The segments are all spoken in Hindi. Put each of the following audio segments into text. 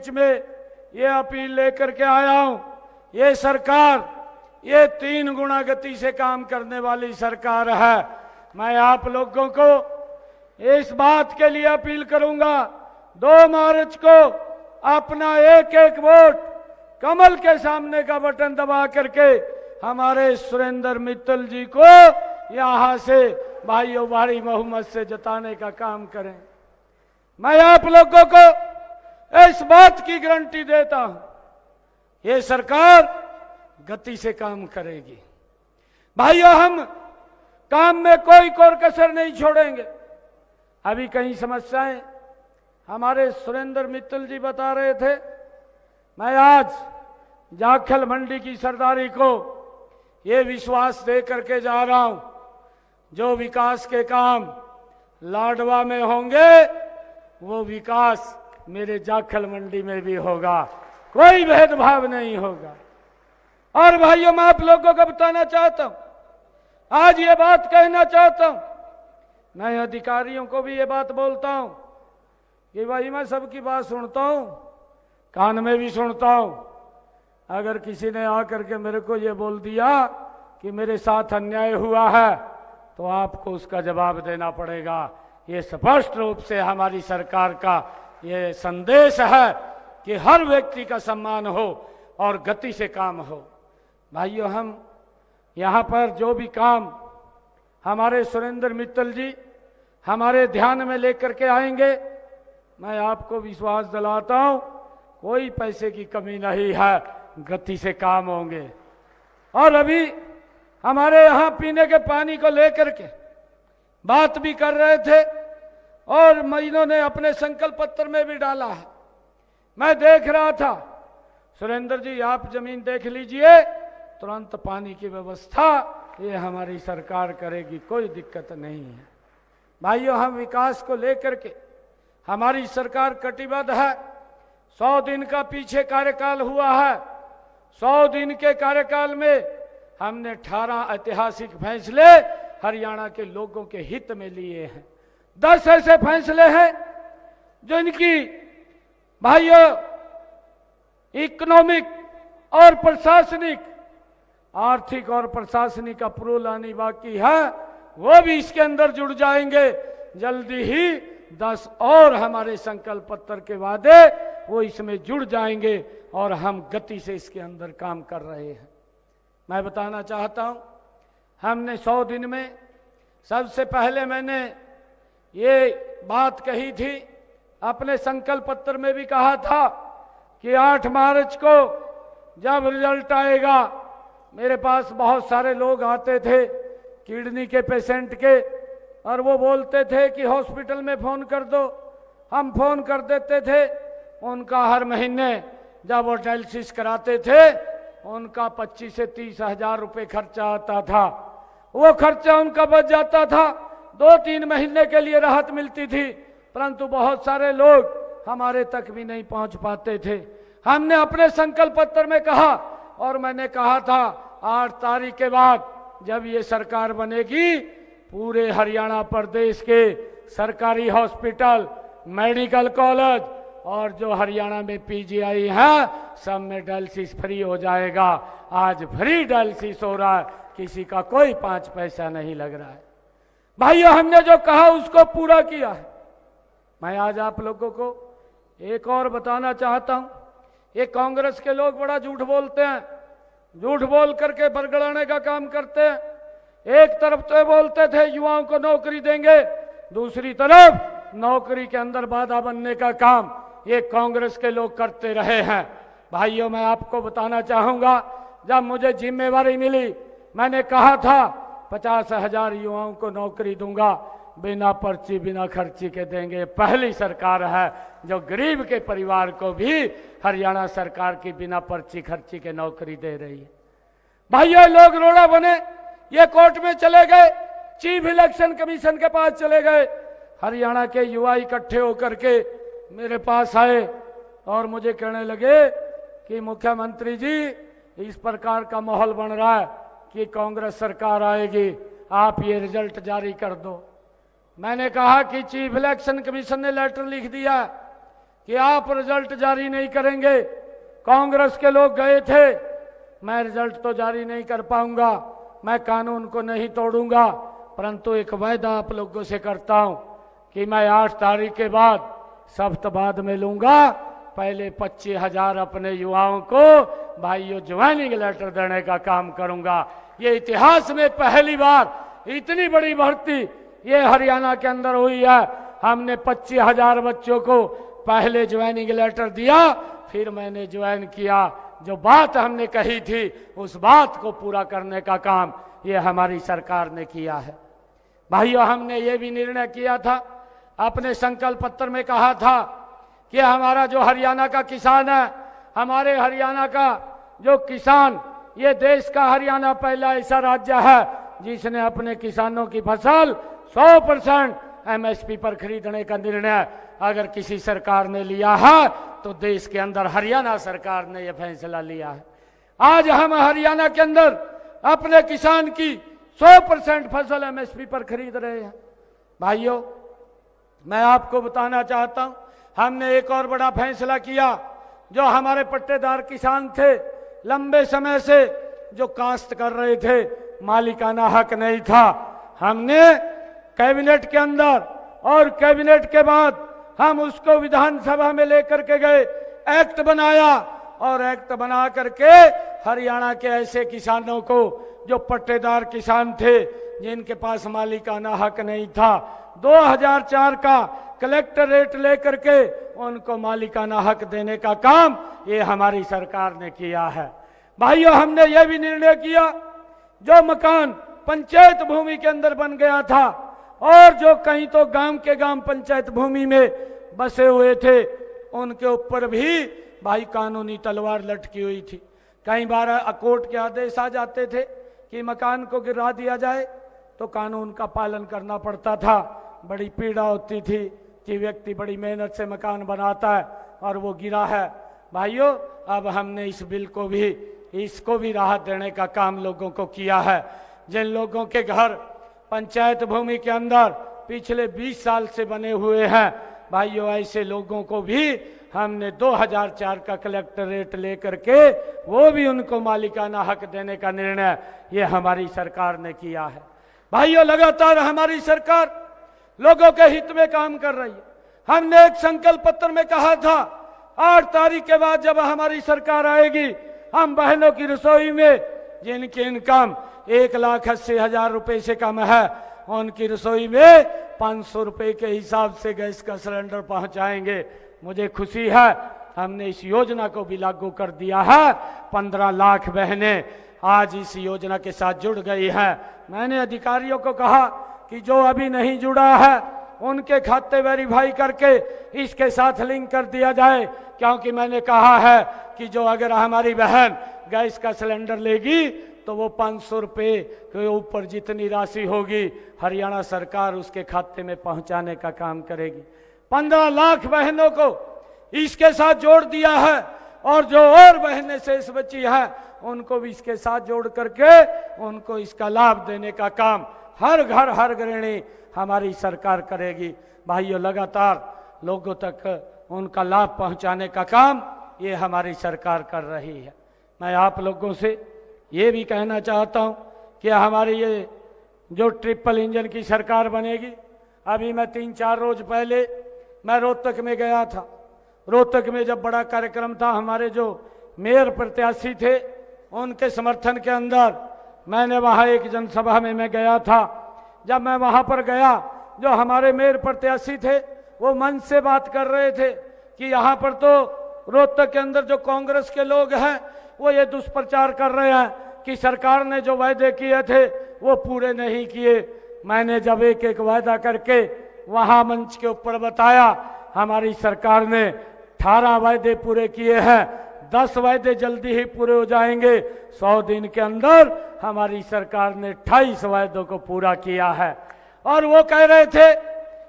बीच में ये अपील लेकर के आया हूं। ये सरकार ये 3 गुना गति से काम करने वाली सरकार है। मैं आप लोगों को इस बात के लिए अपील करूंगा, 2 मार्च को अपना एक एक वोट कमल के सामने का बटन दबा करके हमारे सुरेंद्र मित्तल जी को यहां से भाइयों भारी बहुमत से जिताने का काम करें। मैं आप लोगों को इस बात की गारंटी देता हूं, ये सरकार गति से काम करेगी। भाइयों, हम काम में कोई कोर कसर नहीं छोड़ेंगे। अभी कई समस्याएं हमारे सुरेंद्र मित्तल जी बता रहे थे। मैं आज जाखल मंडी की सरदारी को ये विश्वास दे करके जा रहा हूं, जो विकास के काम लाडवा में होंगे वो विकास मेरे जाखल मंडी में भी होगा, कोई भेदभाव नहीं होगा। और भाइयों, मैं आप लोगों को बताना चाहता हूं, आज ये बात कहना चाहता हूं, मैं अधिकारियों को भी ये बात बोलता हूं कि भाई मैं सबकी बात सुनता हूं, कान में भी सुनता हूं। अगर किसी ने आकर के मेरे को ये बोल दिया कि मेरे साथ अन्याय हुआ है तो आपको उसका जवाब देना पड़ेगा। ये स्पष्ट रूप से हमारी सरकार का ये संदेश है कि हर व्यक्ति का सम्मान हो और गति से काम हो। भाइयों, हम यहाँ पर जो भी काम हमारे सुरेंद्र मित्तल जी हमारे ध्यान में लेकर के आएंगे, मैं आपको विश्वास दिलाता हूँ कोई पैसे की कमी नहीं है, गति से काम होंगे। और अभी हमारे यहाँ पीने के पानी को लेकर के बात भी कर रहे थे और महीनों ने अपने संकल्प पत्र में भी डाला है। मैं देख रहा था, सुरेंद्र जी आप जमीन देख लीजिए, तुरंत पानी की व्यवस्था ये हमारी सरकार करेगी, कोई दिक्कत नहीं है। भाइयों, हम विकास को लेकर के हमारी सरकार कटिबद्ध है। 100 दिन का पीछे कार्यकाल हुआ है। 100 दिन के कार्यकाल में हमने 18 ऐतिहासिक फैसले हरियाणा के लोगों के हित में लिए हैं। 10 ऐसे फैसले हैं जो इनकी भाइयों इकोनॉमिक और प्रशासनिक, आर्थिक और प्रशासनिक अप्रूवल आनी बाकी है, वो भी इसके अंदर जुड़ जाएंगे। जल्दी ही 10 और हमारे संकल्प पत्र के वादे वो इसमें जुड़ जाएंगे और हम गति से इसके अंदर काम कर रहे हैं। मैं बताना चाहता हूं, हमने 100 दिन में सबसे पहले मैंने ये बात कही थी, अपने संकल्प पत्र में भी कहा था कि 8 मार्च को जब रिजल्ट आएगा, मेरे पास बहुत सारे लोग आते थे किडनी के पेशेंट के, और वो बोलते थे कि हॉस्पिटल में फ़ोन कर दो। हम फ़ोन कर देते थे, उनका हर महीने जब वो डायलिसिस कराते थे उनका 25 से 30 हजार रुपये खर्चा आता था। वो खर्चा उनका बच जाता था, 2-3 महीने के लिए राहत मिलती थी, परंतु बहुत सारे लोग हमारे तक भी नहीं पहुंच पाते थे। हमने अपने संकल्प पत्र में कहा, और मैंने कहा था 8 तारीख के बाद जब ये सरकार बनेगी, पूरे हरियाणा प्रदेश के सरकारी हॉस्पिटल, मेडिकल कॉलेज और जो हरियाणा में पीजीआई है, सब में डायलिसिस फ्री हो जाएगा। आज फ्री डायलिसिस हो रहा है, किसी का कोई 5 पैसा नहीं लग रहा है। भाइयों, हमने जो कहा उसको पूरा किया है। मैं आज आप लोगों को एक और बताना चाहता हूं, ये कांग्रेस के लोग बड़ा झूठ बोलते हैं, झूठ बोल करके बरगड़ाने का काम करते हैं। एक तरफ तो बोलते थे युवाओं को नौकरी देंगे, दूसरी तरफ नौकरी के अंदर बाधा बनने का काम ये कांग्रेस के लोग करते रहे हैं। भाइयों, मैं आपको बताना चाहूंगा, जब मुझे जिम्मेवारी मिली, मैंने कहा था 50,000 युवाओं को नौकरी दूंगा, बिना पर्ची बिना खर्ची के देंगे। पहली सरकार है जो गरीब के परिवार को भी हरियाणा सरकार की बिना पर्ची खर्ची के नौकरी दे रही है। भाइयों, लोग रोड़ा बने, ये कोर्ट में चले गए, चीफ इलेक्शन कमीशन के पास चले गए। हरियाणा के युवा इकट्ठे होकर के मेरे पास आए और मुझे कहने लगे कि मुख्यमंत्री जी, इस प्रकार का माहौल बन रहा है कि कांग्रेस सरकार आएगी, आप ये रिजल्ट जारी कर दो। मैंने कहा कि चीफ इलेक्शन कमीशन ने लेटर लिख दिया कि आप रिजल्ट जारी नहीं करेंगे। कांग्रेस के लोग गए थे, मैं रिजल्ट तो जारी नहीं कर पाऊंगा, मैं कानून को नहीं तोड़ूंगा, परंतु एक वायदा आप लोगों से करता हूं कि मैं 8 तारीख के बाद सख्त बाद में लूंगा। पहले 25,000 अपने युवाओं को भाइयों ज्वाइनिंग लेटर देने का काम करूंगा। ये इतिहास में पहली बार इतनी बड़ी भर्ती ये हरियाणा के अंदर हुई है। हमने 25,000 बच्चों को पहले ज्वाइनिंग लेटर दिया, फिर मैंने ज्वाइन किया। जो बात हमने कही थी उस बात को पूरा करने का काम ये हमारी सरकार ने किया है। भाइयों, हमने ये भी निर्णय किया था, अपने संकल्प पत्र में कहा था कि हमारा जो हरियाणा का किसान है, हमारे हरियाणा का जो किसान, ये देश का हरियाणा पहला ऐसा राज्य है जिसने अपने किसानों की फसल 100% MSP पर खरीदने का निर्णय अगर किसी सरकार ने लिया है तो देश के अंदर हरियाणा सरकार ने यह फैसला लिया है। आज हम हरियाणा के अंदर अपने किसान की 100% फसल MSP पर खरीद रहे हैं। भाइयों, मैं आपको बताना चाहता हूं, हमने एक और बड़ा फैसला किया। जो हमारे पट्टेदार किसान थे, लंबे समय से जो काश्त कर रहे थे, मालिकाना हक नहीं था, हमने कैबिनेट के अंदर और कैबिनेट के बाद हम उसको विधानसभा में लेकर के गए, एक्ट बनाया और एक्ट बना करके हरियाणा के ऐसे किसानों को जो पट्टेदार किसान थे, जिनके पास मालिकाना हक नहीं था, 2004 का कलेक्टर रेट लेकर के उनको मालिकाना हक देने का काम ये हमारी सरकार ने किया है। भाइयों, हमने ये भी निर्णय किया, जो मकान पंचायत भूमि के अंदर बन गया था और जो कहीं तो गांव के गांव पंचायत भूमि में बसे हुए थे, उनके ऊपर भी भाई कानूनी तलवार लटकी हुई थी। कई बार कोर्ट के आदेश आ जाते थे कि मकान को गिरा दिया जाए, तो कानून का पालन करना पड़ता था। बड़ी पीड़ा होती थी कि व्यक्ति बड़ी मेहनत से मकान बनाता है और वो गिरा है। भाइयों, अब हमने इस बिल को भी, इसको भी राहत देने का काम लोगों को किया है। जिन लोगों के घर पंचायत भूमि के अंदर पिछले 20 साल से बने हुए हैं, भाइयों, ऐसे लोगों को भी हमने 2004 का कलेक्टर रेट लेकर के वो भी उनको मालिकाना हक देने का निर्णय ये हमारी सरकार ने किया है। भाइयों, लगातार हमारी सरकार लोगों के हित में काम कर रही है। हमने एक संकल्प पत्र में कहा था, 8 तारीख के बाद जब हमारी सरकार आएगी, हम बहनों की रसोई में जिनकी इनकम 1,80,000 रुपए से कम है, उनकी रसोई में 500 रुपए के हिसाब से गैस का सिलेंडर पहुंचाएंगे। मुझे खुशी है, हमने इस योजना को भी लागू कर दिया है। 15 लाख बहनें आज इस योजना के साथ जुड़ गई हैं। मैंने अधिकारियों को कहा कि जो अभी नहीं जुड़ा है उनके खाते वेरीफाई करके इसके साथ लिंक कर दिया जाए, क्योंकि मैंने कहा है कि जो अगर हमारी बहन गैस का सिलेंडर लेगी तो वो 500 रुपये के ऊपर जितनी राशि होगी हरियाणा सरकार उसके खाते में पहुंचाने का काम करेगी। 15 लाख बहनों को इसके साथ जोड़ दिया है और जो और बहनें शेष बची है उनको भी इसके साथ जोड़ करके उनको इसका लाभ देने का काम हर घर हर गृहिणी हमारी सरकार करेगी। भाइयों, लगातार लोगों तक उनका लाभ पहुंचाने का काम ये हमारी सरकार कर रही है। मैं आप लोगों से ये भी कहना चाहता हूं कि हमारी ये जो ट्रिपल इंजन की सरकार बनेगी, अभी मैं 3-4 रोज पहले मैं रोहतक में गया था। रोहतक में जब बड़ा कार्यक्रम था, हमारे जो मेयर प्रत्याशी थे उनके समर्थन के अंदर मैंने वहाँ एक जनसभा में मैं गया था। जब मैं वहाँ पर गया, जो हमारे मेयर प्रत्याशी थे वो मंच से बात कर रहे थे कि यहाँ पर तो रोहतक के अंदर जो कांग्रेस के लोग हैं वो ये दुष्प्रचार कर रहे हैं कि सरकार ने जो वायदे किए थे वो पूरे नहीं किए। मैंने जब एक एक वायदा करके वहाँ मंच के ऊपर बताया, हमारी सरकार ने 18 वायदे पूरे किए हैं, 10 वायदे जल्दी ही पूरे हो जाएंगे। 100 दिन के अंदर हमारी सरकार ने 28 वायदों को पूरा किया है। और वो कह रहे थे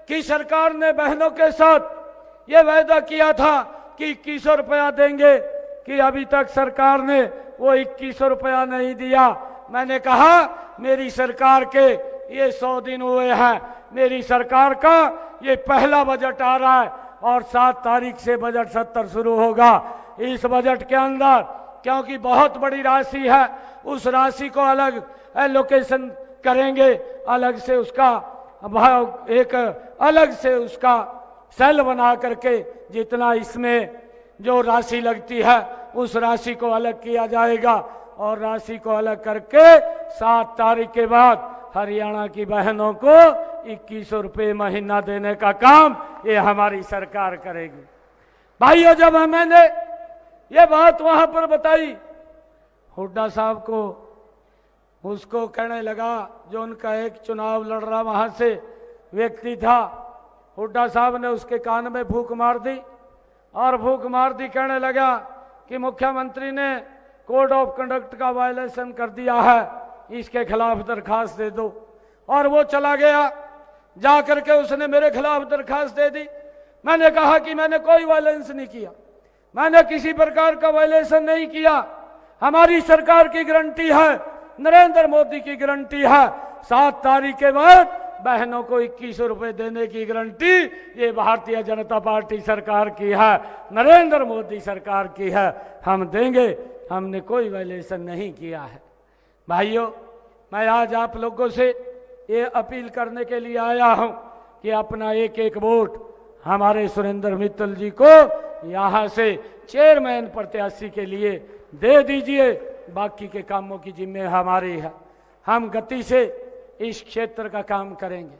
कि सरकार ने बहनों के साथ ये वायदा किया था कि 2100 रुपया देंगे, कि अभी तक सरकार ने वो 2100 रुपया नहीं दिया। मैंने कहा मेरी सरकार के ये 100 दिन हुए हैं, मेरी सरकार का ये पहला बजट आ रहा है। और 7 तारीख से बजट सत्र शुरू होगा। इस बजट के अंदर क्योंकि बहुत बड़ी राशि है, उस राशि को अलग एलोकेशन करेंगे, अलग से उसका एक अलग से उसका सेल बना करके जितना इसमें जो राशि लगती है उस राशि को अलग किया जाएगा और राशि को अलग करके 7 तारीख के बाद हरियाणा की बहनों को 2100 रुपये महीना देने का काम ये हमारी सरकार करेगी। भाइयों, जब मैंने ये बात वहां पर बताई, हुड्डा साहब को उसको कहने लगा, जो उनका एक चुनाव लड़ रहा वहां से व्यक्ति था, हुड्डा साहब ने उसके कान में फूंक मार दी और फूंक मार दी, कहने लगा कि मुख्यमंत्री ने कोड ऑफ कंडक्ट का वायलेशन कर दिया है, इसके खिलाफ दरखास्त दे दो। और वो चला गया, जाकर के उसने मेरे खिलाफ दरखास्त दे दी। मैंने कहा कि मैंने कोई वायलेंस नहीं किया, मैंने किसी प्रकार का वायलेशन नहीं किया। हमारी सरकार की गारंटी है, नरेंद्र मोदी की गारंटी है, 7 तारीख के बाद बहनों को 2100 रुपये देने की गारंटी ये भारतीय जनता पार्टी सरकार की है, नरेंद्र मोदी सरकार की है, हम देंगे। हमने कोई वायलेशन नहीं किया है। भाइयों, मैं आज आप लोगों से ये अपील करने के लिए आया हूं कि अपना एक एक वोट हमारे सुरेंद्र मित्तल जी को यहां से चेयरमैन प्रत्याशी के लिए दे दीजिए। बाकी के कामों की जिम्मे हमारी है, हम गति से इस क्षेत्र का काम करेंगे।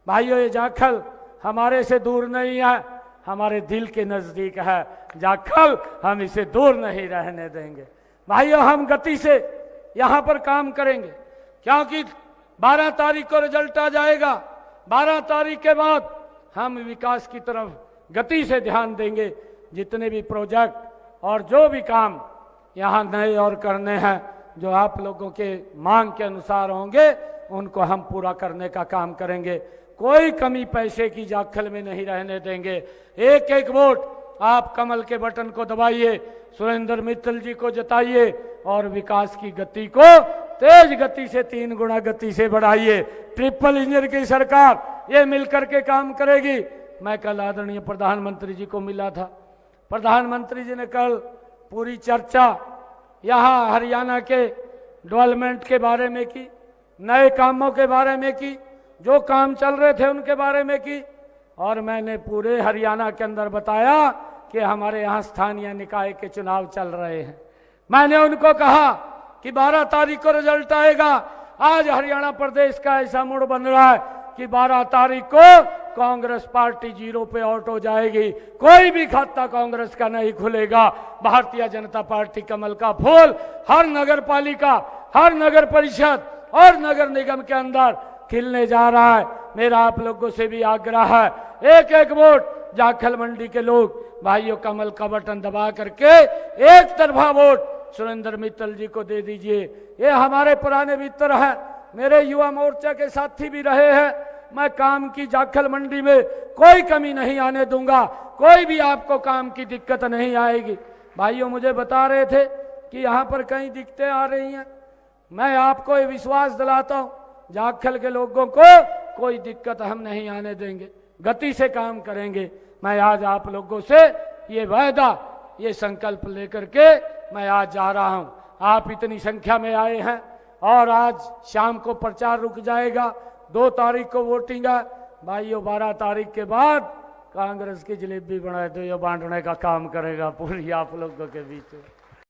भाइयों, ये जाखल हमारे से दूर नहीं है, हमारे दिल के नजदीक है जाखल, हम इसे दूर नहीं रहने देंगे। भाइयों, हम गति से यहां पर काम करेंगे क्योंकि 12 तारीख को रिजल्ट आ जाएगा। 12 तारीख के बाद हम विकास की तरफ गति से ध्यान देंगे। जितने भी प्रोजेक्ट और जो भी काम यहाँ नए और करने हैं, जो आप लोगों के मांग के अनुसार होंगे, उनको हम पूरा करने का काम करेंगे। कोई कमी पैसे की जाखल में नहीं रहने देंगे। एक एक वोट आप कमल के बटन को दबाइए, सुरेंद्र मित्तल जी को जिताइए और विकास की गति को तेज गति से 3 गुना गति से बढ़ाइए। ट्रिपल इंजन की सरकार ये मिलकर के काम करेगी। मैं कल आदरणीय प्रधानमंत्री जी को मिला था, प्रधानमंत्री जी ने कल पूरी चर्चा यहाँ हरियाणा के डेवलपमेंट के बारे में की, नए कामों के बारे में की, जो काम चल रहे थे उनके बारे में की, और मैंने पूरे हरियाणा के अंदर बताया कि हमारे यहाँ स्थानीय निकाय के चुनाव चल रहे हैं। मैंने उनको कहा कि 12 तारीख को रिजल्ट आएगा। आज हरियाणा प्रदेश का ऐसा मूड बन रहा है कि 12 तारीख को कांग्रेस पार्टी 0 पे आउट हो जाएगी, कोई भी खाता कांग्रेस का नहीं खुलेगा। भारतीय जनता पार्टी कमल का फूल हर नगर पालिका, हर नगर परिषद और नगर निगम के अंदर खिलने जा रहा है। मेरा आप लोगों से भी आग्रह है, एक एक वोट जाखल मंडी के लोग भाइयों कमल का बटन दबा करके एक तरफा वोट सुरेंद्र मित्तल जी को दे दीजिए। ये हमारे पुराने मित्र हैं, मेरे युवा मोर्चा के साथी भी रहे हैं। मैं काम की जाखल मंडी में कोई कमी नहीं आने दूंगा, कोई भी आपको काम की दिक्कत नहीं आएगी। भाइयों, मुझे बता रहे थे कि यहाँ पर कई दिक्कतें आ रही हैं। मैं आपको ये विश्वास दिलाता हूँ, जाखल के लोगों को कोई दिक्कत हम नहीं आने देंगे, गति से काम करेंगे। मैं आज आप लोगों से ये वायदा, ये संकल्प लेकर के मैं आज जा रहा हूं। आप इतनी संख्या में आए हैं और आज शाम को प्रचार रुक जाएगा, 2 तारीख को वोटिंग है। भाइयों, 12 तारीख के बाद कांग्रेस की जलेबी बनाए तो ये बांटने का काम करेगा पूरी आप लोगों के बीच में।